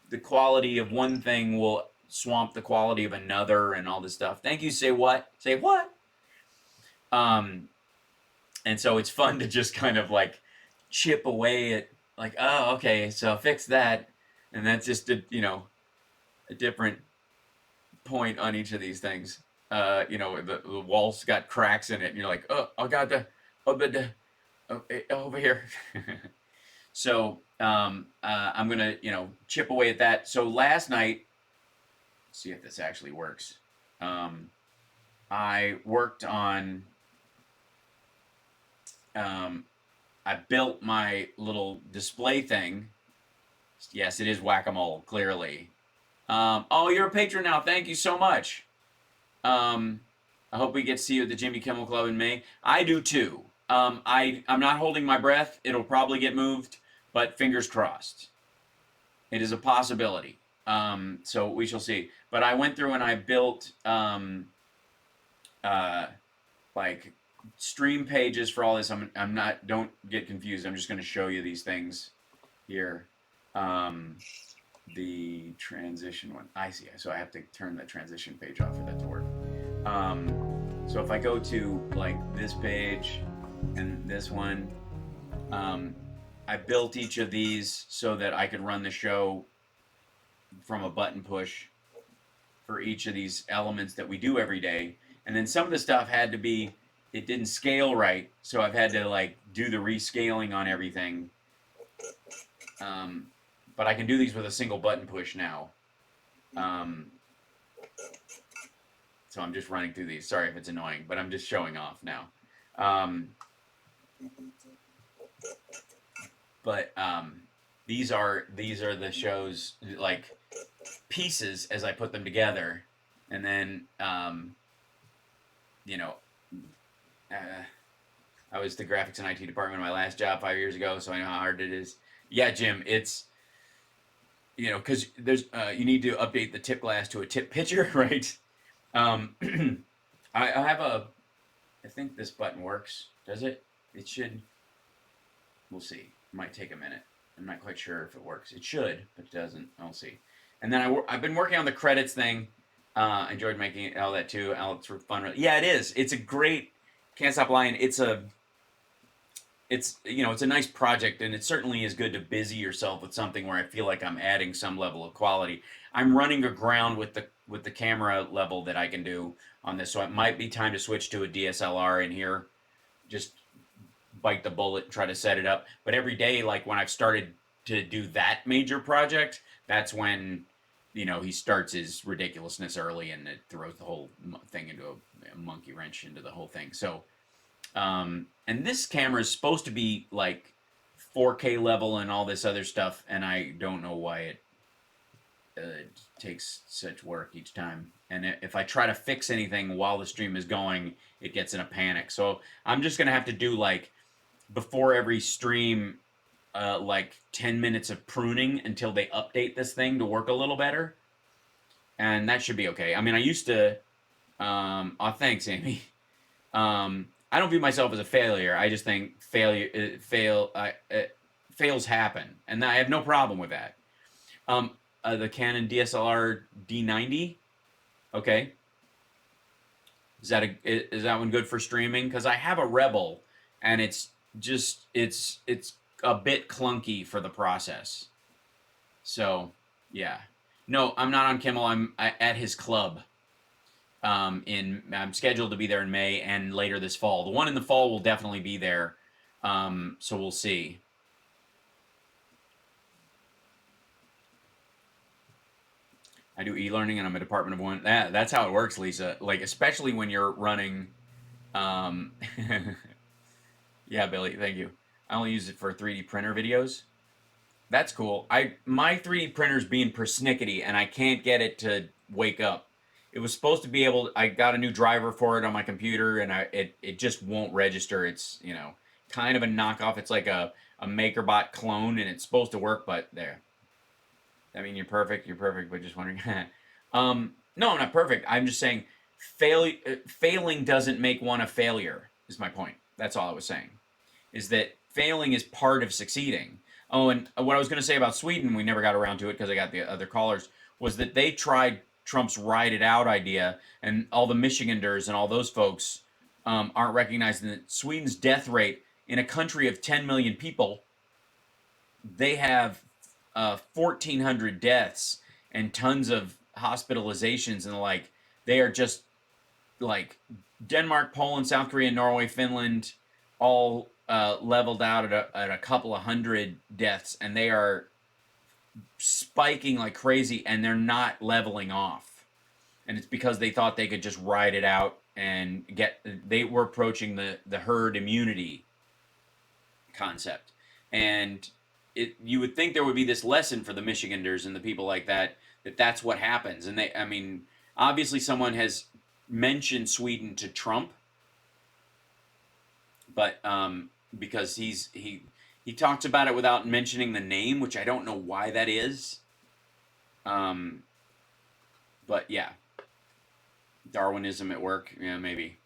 the quality of one thing will swamp the quality of another and all this stuff. Thank you. Say what? Say what? And so it's fun to just kind of like chip away at like, oh, okay, so I'll fix that. And that's just a different point on each of these things. The wall's got cracks in it, and you're like, oh, I got over here. So I'm gonna chip away at that. So last night, let's see if this actually works. I worked on. I built my little display thing. Yes, it is whack-a-mole, clearly. Oh, you're a patron now. Thank you so much. I hope we get to see you at the Jimmy Kimmel Club in May. I do too. I'm not holding my breath. It'll probably get moved, but fingers crossed. It is a possibility. So we shall see. But I went through and I built like stream pages for all this. I'm not. Don't get confused. I'm just going to show you these things here. The transition one. I see. So I have to turn the transition page off for that to work. So if I go to like this page and this one, I built each of these so that I could run the show from a button push for each of these elements that we do every day. And then some of the stuff had to be, it didn't scale right. So I've had to like do the rescaling on everything. But I can do these with a single button push now. So I'm just running through these. Sorry if it's annoying, but I'm just showing off now. But these are the show's like pieces as I put them together, and then I was the graphics and IT department in my last job 5 years ago, so I know how hard it is. Yeah, Jim, it's because there's you need to update the tip glass to a tip pitcher, right? I have I think this button works. Does it? It should. We'll see. It might take a minute. I'm not quite sure if it works. It should, but it doesn't. I'll see. And then I've been working on the credits thing. Enjoyed making all that too. It's fun. Yeah, it is. It's a great. Can't stop lying. It's a nice project, and it certainly is good to busy yourself with something where I feel like I'm adding some level of quality. I'm running aground with the camera level that I can do on this, so it might be time to switch to a DSLR in here. Just bite the bullet and try to set it up. But every day, like when I've started to do that major project, that's when he starts his ridiculousness early, and it throws the whole thing into a monkey wrench into the whole thing. So. And this camera is supposed to be like 4K level and all this other stuff, and I don't know why it takes such work each time. And if I try to fix anything while the stream is going, it gets in a panic. So I'm just gonna have to do like before every stream, like 10 minutes of pruning until they update this thing to work a little better, and that should be okay. I mean, I used to. Thanks, Amy. I don't view myself as a failure. I just think fails happen, and I have no problem with that. The Canon DSLR D90, okay. Is that one good for streaming? Because I have a Rebel, and it's a bit clunky for the process. So yeah, No, I'm not on Kimmel. I'm at his club. I'm scheduled to be there in May and later this fall. The one in the fall will definitely be there. So we'll see. I do e-learning and I'm a Department of One. That's how it works, Lisa. Like, especially when you're running. Yeah, Billy, thank you. I only use it for 3D printer videos. That's cool. My 3D printer's being persnickety and I can't get it to wake up. It was supposed to be able. I got a new driver for it on my computer, and it just won't register. It's kind of a knockoff. It's like a MakerBot clone, and it's supposed to work, but there. I mean, you're perfect. You're perfect, but just wondering. No, I'm not perfect. I'm just saying, failing doesn't make one a failure. Is my point. That's all I was saying. Is that failing is part of succeeding. Oh, and what I was going to say about Sweden, we never got around to it because I got the other callers, was that they tried Trump's ride it out idea, and all the Michiganders and all those folks aren't recognizing that Sweden's death rate in a country of 10 million people, they have 1,400 deaths and tons of hospitalizations, and like they are just like Denmark, Poland, South Korea, Norway, Finland, all leveled out at a couple of hundred deaths, and they are spiking like crazy, and they're not leveling off. And it's because they thought they could just ride it out and they were approaching the herd immunity concept. And you would think there would be this lesson for the Michiganders and the people like that's what happens. And I mean, obviously someone has mentioned Sweden to Trump, but because he talks about it without mentioning the name, which I don't know why that is. But yeah, Darwinism at work, yeah, maybe.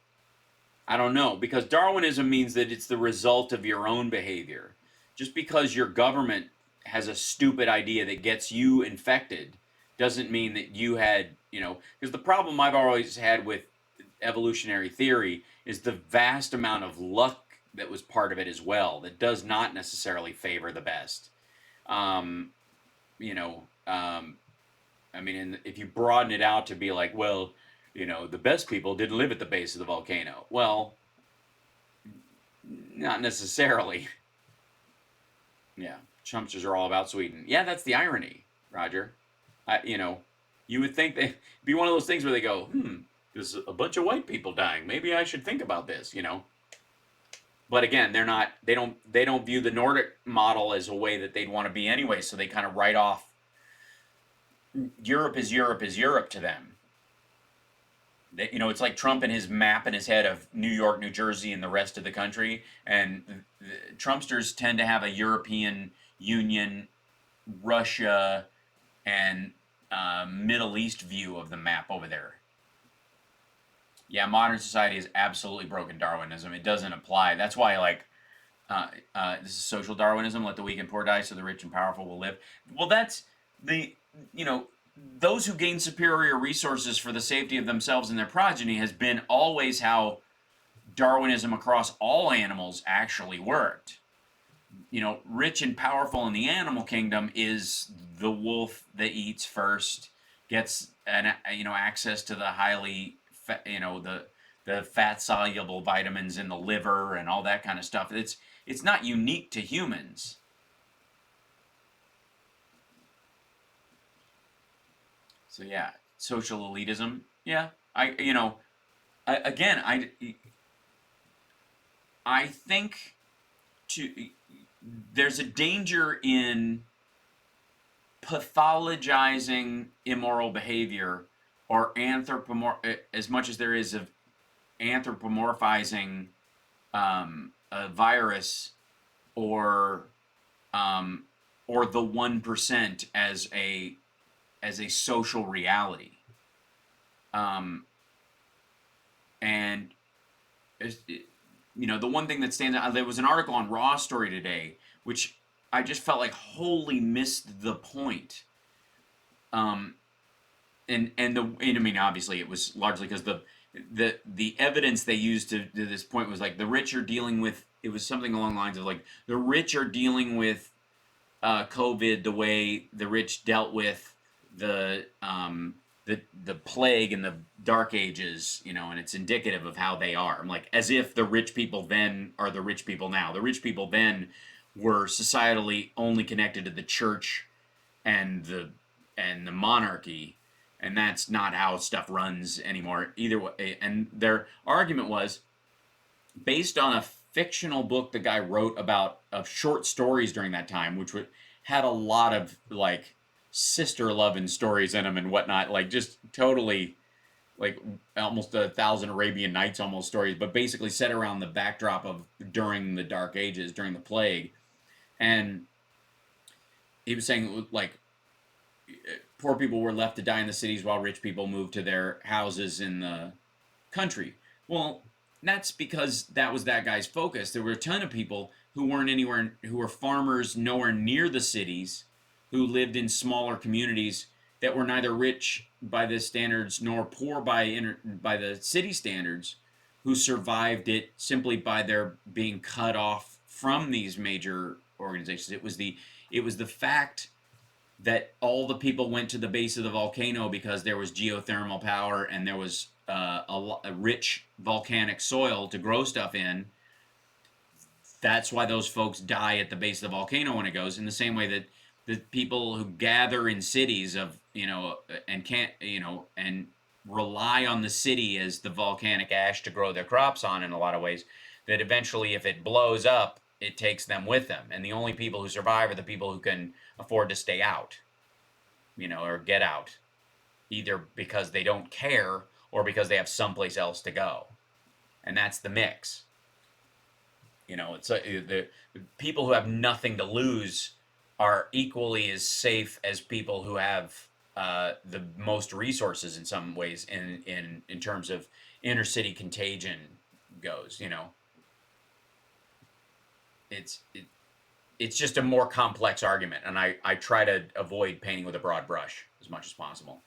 I don't know, because Darwinism means that it's the result of your own behavior. Just because your government has a stupid idea that gets you infected doesn't mean that you had, because the problem I've always had with evolutionary theory is the vast amount of luck that was part of it as well, that does not necessarily favor the best. I mean, if you broaden it out to be like, well, the best people didn't live at the base of the volcano. Well, not necessarily. Yeah, Trumpsters are all about Sweden. Yeah, that's the irony, Roger. You would think they'd be one of those things where they go, there's a bunch of white people dying. Maybe I should think about this, But again, they don't view the Nordic model as a way that they'd want to be anyway, so they kind of write off Europe is Europe to them. It's like Trump and his map in his head of New York, New Jersey, and the rest of the country. And the Trumpsters tend to have a European Union, Russia, and Middle East view of the map over there. Yeah, modern society is absolutely broken Darwinism. It doesn't apply. That's why, this is social Darwinism. Let the weak and poor die, so the rich and powerful will live. Well, that's those who gain superior resources for the safety of themselves and their progeny has been always how Darwinism across all animals actually worked. Rich and powerful in the animal kingdom is the wolf that eats first, gets access to the highly the fat soluble vitamins in the liver and all that kind of stuff. It's not unique to humans. So yeah, social elitism. Yeah, I think there's a danger in pathologizing immoral behavior or as much as there is of anthropomorphizing a virus or the 1% as a social reality. And the one thing that stands out, there was an article on Raw Story today, which I just felt like wholly missed the point. I mean, obviously it was largely because the evidence they used to this point was like the rich are dealing with, it was something along the lines of like the rich are dealing with COVID the way the rich dealt with the plague and the dark ages, you know, and it's indicative of how they are. I'm like, as if the rich people then are the rich people now. The rich people then were societally only connected to the church and the monarchy, and that's not how stuff runs anymore either way. And their argument was based on a fictional book the guy wrote about of short stories during that time, which had a lot of like sister loving stories in them and whatnot, like just totally like almost 1,000 Arabian Nights almost stories, but basically set around the backdrop of during the Dark Ages, during the plague. And he was saying like poor people were left to die in the cities while rich people moved to their houses in the country. Well, that's because that was that guy's focus. There were a ton of people who weren't anywhere, who were farmers nowhere near the cities, who lived in smaller communities that were neither rich by the standards nor poor by the city standards, who survived it simply by their being cut off from these major organizations. It was the fact that all the people went to the base of the volcano because there was geothermal power and there was a rich volcanic soil to grow stuff in. That's why those folks die at the base of the volcano when it goes. In the same way that the people who gather in cities and can't, and rely on the city as the volcanic ash to grow their crops on in a lot of ways, that eventually if it blows up, it takes them with them. And the only people who survive are the people who can afford to stay out, or get out, either because they don't care or because they have someplace else to go. And that's the mix. It's the people who have nothing to lose are equally as safe as people who have the most resources in some ways in terms of inner city contagion goes. It's just a more complex argument, and I try to avoid painting with a broad brush as much as possible.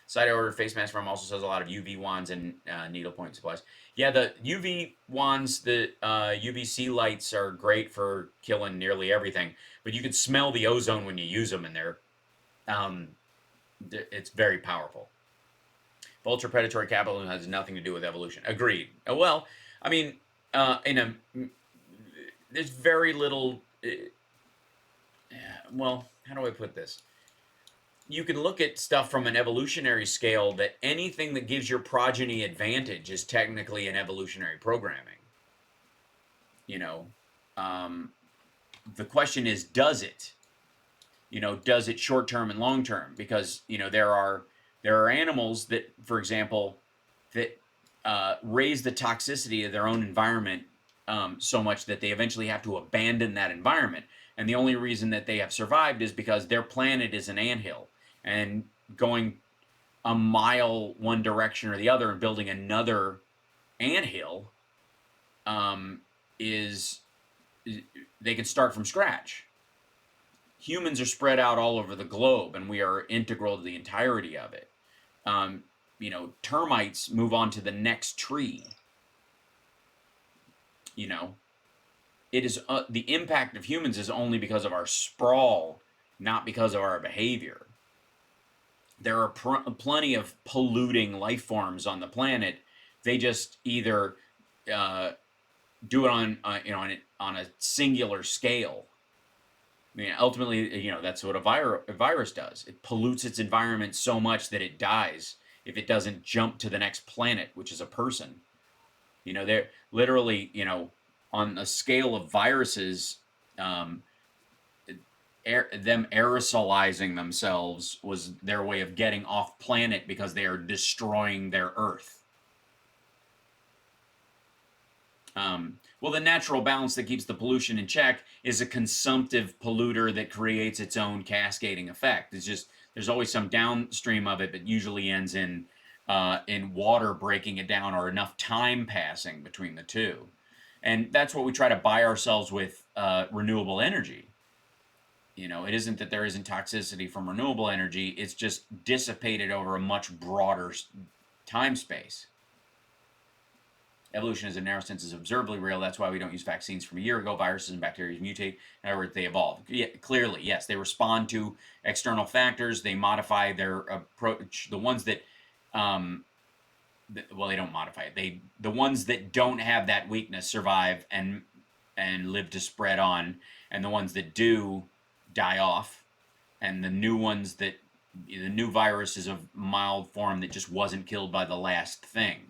Site I ordered face mask from also says a lot of UV wands and needlepoint supplies. Yeah, the UV wands, the UVC lights are great for killing nearly everything, but you can smell the ozone when you use them, and it's very powerful. Vulture predatory capitalism has nothing to do with evolution. Agreed. Well, I mean, there's very little. Well, how do I put this? You can look at stuff from an evolutionary scale that anything that gives your progeny advantage is technically an evolutionary programming. The question is, does it? Does it short term and long term? Because there are animals that, for example, that raise the toxicity of their own environment so much that they eventually have to abandon that environment. And the only reason that they have survived is because their planet is an anthill. And going a mile one direction or the other and building another anthill they can start from scratch. Humans are spread out all over the globe, and we are integral to the entirety of it. Termites move on to the next tree. It is the impact of humans is only because of our sprawl, not because of our behavior. There are plenty of polluting life forms on the planet. They just either do it on a singular scale. I mean, ultimately, that's what a virus does. It pollutes its environment so much that it dies if it doesn't jump to the next planet, which is a person. They're literally, on a scale of viruses, them aerosolizing themselves was their way of getting off planet because they are destroying their Earth. Well, the natural balance that keeps the pollution in check is a consumptive polluter that creates its own cascading effect. It's just there's always some downstream of it, but usually ends in water breaking it down or enough time passing between the two. And that's what we try to buy ourselves with renewable energy. It isn't that there isn't toxicity from renewable energy. It's just dissipated over a much broader time space. Evolution, as a narrow sense, is observably real. That's why we don't use vaccines from a year ago. Viruses and bacteria mutate. In other words, they evolve. Yeah, clearly, yes, they respond to external factors. They modify their approach. The ones that, well, they don't modify it. The ones that don't have that weakness survive and live to spread on, and the ones that do die off, and the new virus is a mild form that just wasn't killed by the last thing.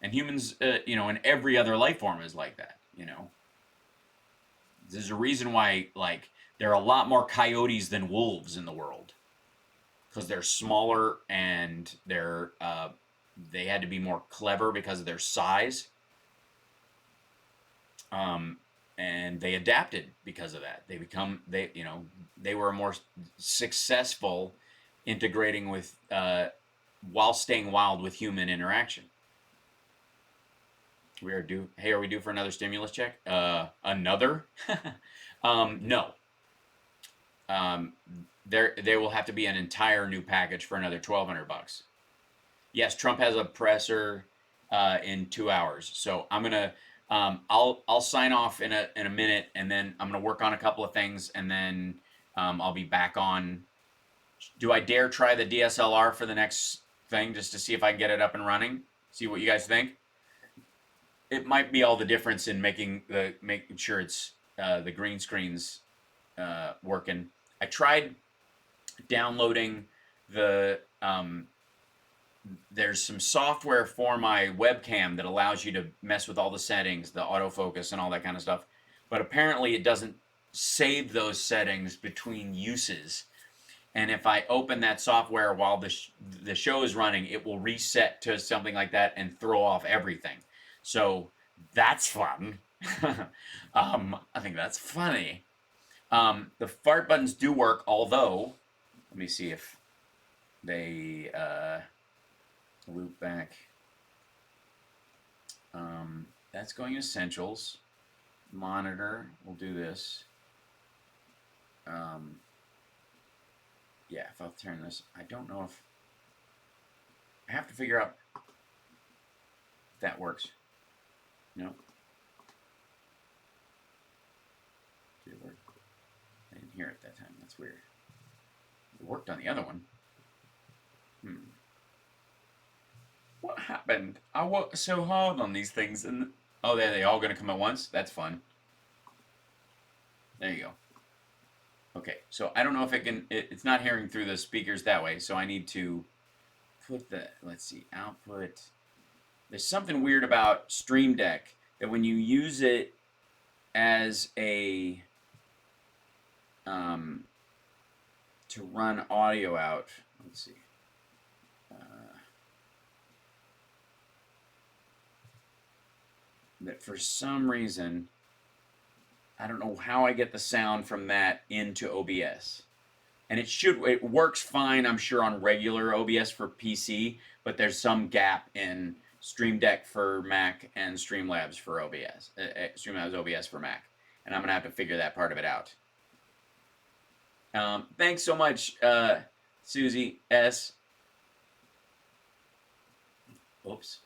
And humans, and every other life form is like that, There's a reason why, like, there are a lot more coyotes than wolves in the world. Because they're smaller and they had to be more clever because of their size. And they adapted because of that. They were more successful integrating with, while staying wild with human interaction. Are we due for another stimulus check? Another? No. There will have to be an entire new package for another $1,200. Yes, Trump has a presser in 2 hours. So I'm gonna I'll sign off in a minute, and then I'm gonna work on a couple of things, and then I'll be back on. Do I dare try the DSLR for the next thing just to see if I can get it up and running? See what you guys think. It might be all the difference in making sure it's the green screen's working. I tried downloading there's some software for my webcam that allows you to mess with all the settings, the autofocus and all that kind of stuff. But apparently it doesn't save those settings between uses. And if I open that software while the show is running, it will reset to something like that and throw off everything. So that's fun. I think that's funny. The fart buttons do work, although, let me see if they loop back. That's going essentials. Monitor, we'll do this. Yeah, if I'll turn this, I don't know if, I have to figure out if that works. No. Did it work? I didn't hear it that time. That's weird. It worked on the other one. What happened? I worked so hard on these things, and oh, they all going to come at once? That's fun. There you go. Okay, so I don't know if it can. It's not hearing through the speakers that way, so I need to put the. Let's see, output. There's something weird about Stream Deck that when you use it as a to run audio out. Let's see. That for some reason, I don't know how I get the sound from that into OBS. And it works fine, I'm sure, on regular OBS for PC, but there's some gap in Stream Deck for Mac and Streamlabs for OBS. Streamlabs OBS for Mac. And I'm going to have to figure that part of it out. Thanks so much, Susie S. Oops.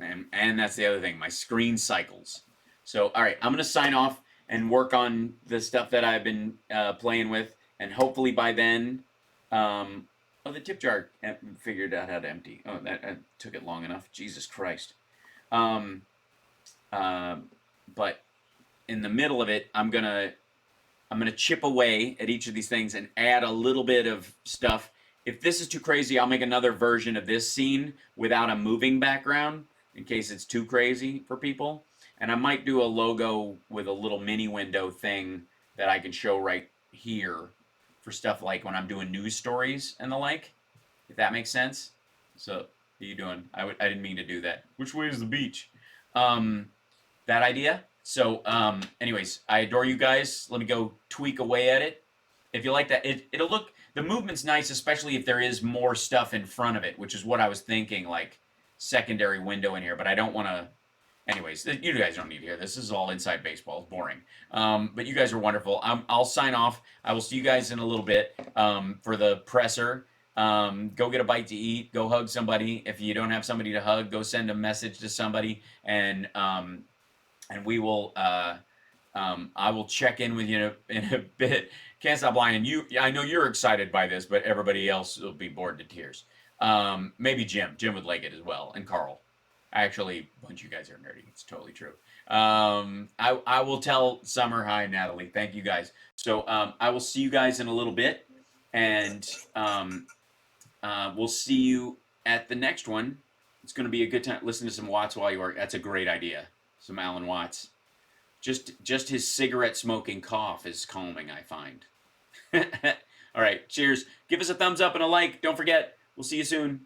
And that's the other thing, my screen cycles. So, all right, I'm going to sign off and work on the stuff that I've been playing with. And hopefully by then, the tip jar figured out how to empty. Oh, that took it long enough. Jesus Christ. But in the middle of it, I'm gonna chip away at each of these things and add a little bit of stuff. If this is too crazy, I'll make another version of this scene without a moving background in case it's too crazy for people. And I might do a logo with a little mini window thing that I can show right here for stuff like when I'm doing news stories and the like, if that makes sense. So, how you doing? I didn't mean to do that. Which way is the beach? That idea. So, anyways, I adore you guys. Let me go tweak away at it. If you like that, it'll look, the movement's nice, especially if there is more stuff in front of it, which is what I was thinking, like secondary window in here, but I don't want to. Anyways, you guys don't need to hear this. This is all inside baseball. It's boring. But you guys are wonderful. I'll sign off. I will see you guys in a little bit for the presser. Go get a bite to eat. Go hug somebody. If you don't have somebody to hug, go send a message to somebody, and we will. I will check in with you in a bit. Can't stop lying. I know you're excited by this, but everybody else will be bored to tears. Maybe Jim. Jim would like it as well, and Carl. Actually, a bunch of you guys are nerdy. It's totally true. I will tell Summer, hi, Natalie. Thank you guys. So I will see you guys in a little bit, and we'll see you at the next one. It's going to be a good time. Listen to some Watts while you work. That's a great idea. Some Alan Watts. Just his cigarette smoking cough is calming, I find. All right, cheers. Give us a thumbs up and a like. Don't forget, we'll see you soon.